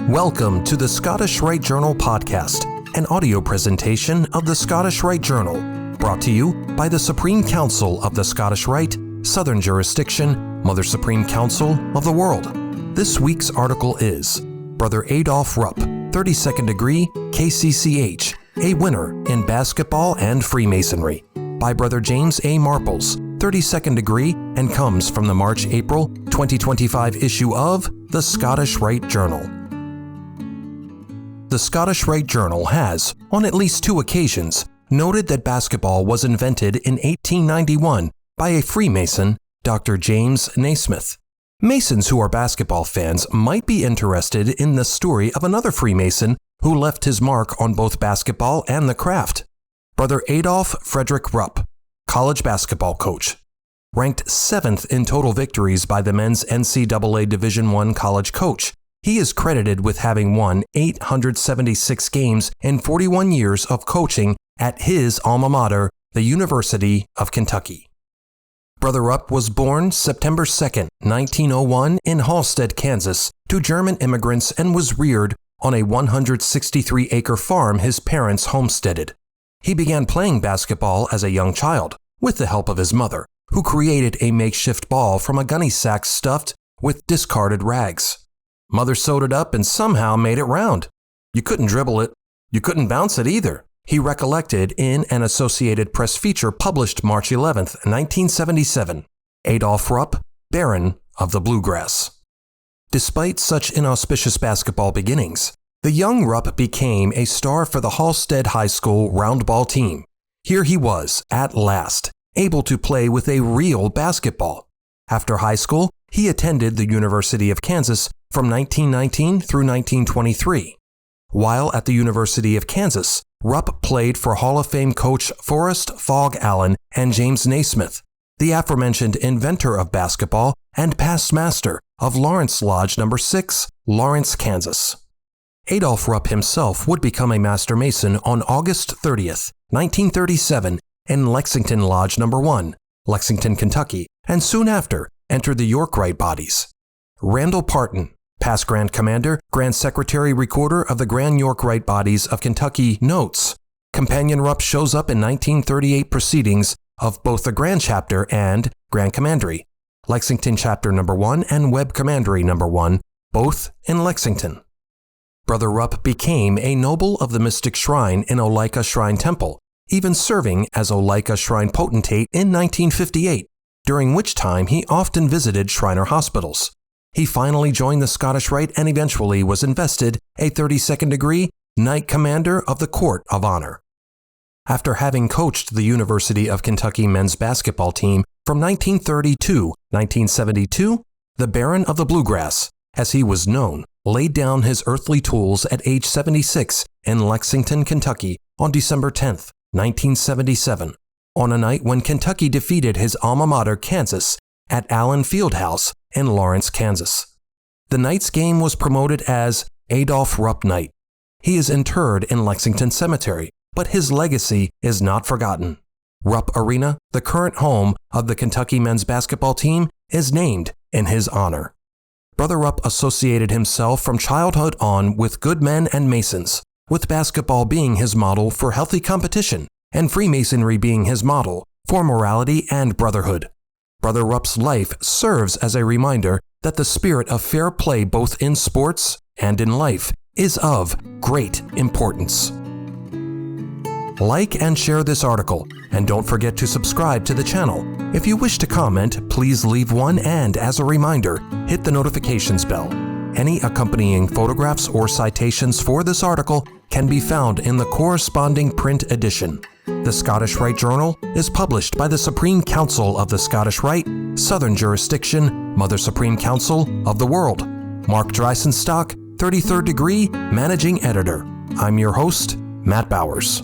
Welcome to the Scottish Rite Journal podcast, an audio presentation of the Scottish Rite Journal, brought to you by the Supreme Council of the Scottish Rite, Southern Jurisdiction, Mother Supreme Council of the World. This week's article is Brother Adolph Rupp, 32nd degree, KCCH, a winner in basketball and Freemasonry, by Brother James A. Marples, 32nd degree, and comes from the March-April 2025 issue of the Scottish Rite Journal. The Scottish Rite Journal has, on at least two occasions, noted that basketball was invented in 1891 by a Freemason, Dr. James Naismith. Masons who are basketball fans might be interested in the story of another Freemason who left his mark on both basketball and the craft. Brother Adolph Frederick Rupp, college basketball coach. Ranked 7th in total victories by the men's NCAA Division I college coach, he is credited with having won 876 games in 41 years of coaching at his alma mater, the University of Kentucky. Brother Rupp was born September 2, 1901 in Halstead, Kansas, to German immigrants and was reared on a 163-acre farm his parents homesteaded. He began playing basketball as a young child with the help of his mother, who created a makeshift ball from a gunny sack stuffed with discarded rags. Mother sewed it up and somehow made it round. You couldn't dribble it. You couldn't bounce it either, he recollected in an Associated Press feature published March 11, 1977. Adolph Rupp, Baron of the Bluegrass. Despite such inauspicious basketball beginnings, the young Rupp became a star for the Halstead High School roundball team. Here he was, at last, able to play with a real basketball. After high school, he attended the University of Kansas from 1919 through 1923. While at the University of Kansas, Rupp played for Hall of Fame coach Forrest Fogg Allen and James Naismith, the aforementioned inventor of basketball and past master of Lawrence Lodge No. 6, Lawrence, Kansas. Adolph Rupp himself would become a Master Mason on August 30th, 1937 in Lexington Lodge No. 1, Lexington, Kentucky, and soon after entered the York Rite bodies. Randall Parton, past Grand Commander, Grand Secretary Recorder of the Grand York Rite Bodies of Kentucky, notes, Companion Rupp shows up in 1938 proceedings of both the Grand Chapter and Grand Commandery, Lexington Chapter No. 1 and Webb Commandery No. 1, both in Lexington. Brother Rupp became a noble of the Mystic Shrine in Olaika Shrine Temple, even serving as Olaika Shrine Potentate in 1958, during which time he often visited Shriner hospitals. He finally joined the Scottish Rite and eventually was invested a 32nd degree Knight Commander of the Court of Honor. After having coached the University of Kentucky men's basketball team from 1930 to 1972, the Baron of the Bluegrass, as he was known, laid down his earthly tools at age 76 in Lexington, Kentucky on December 10, 1977, on a night when Kentucky defeated his alma mater, Kansas, at Allen Fieldhouse in Lawrence, Kansas. The night's game was promoted as Adolph Rupp Night. He is interred in Lexington Cemetery, but his legacy is not forgotten. Rupp Arena, the current home of the Kentucky men's basketball team, is named in his honor. Brother Rupp associated himself from childhood on with good men and Masons, with basketball being his model for healthy competition and Freemasonry being his model for morality and brotherhood. Brother Rupp's life serves as a reminder that the spirit of fair play both in sports and in life is of great importance. Like and share this article, and don't forget to subscribe to the channel. If you wish to comment, please leave one, and as a reminder, hit the notifications bell. Any accompanying photographs or citations for this article can be found in the corresponding print edition. The Scottish Rite Journal is published by the Supreme Council of the Scottish Rite, Southern Jurisdiction, Mother Supreme Council of the World. Mark Dreisenstock, 33rd degree, Managing Editor. I'm your host, Matt Bowers.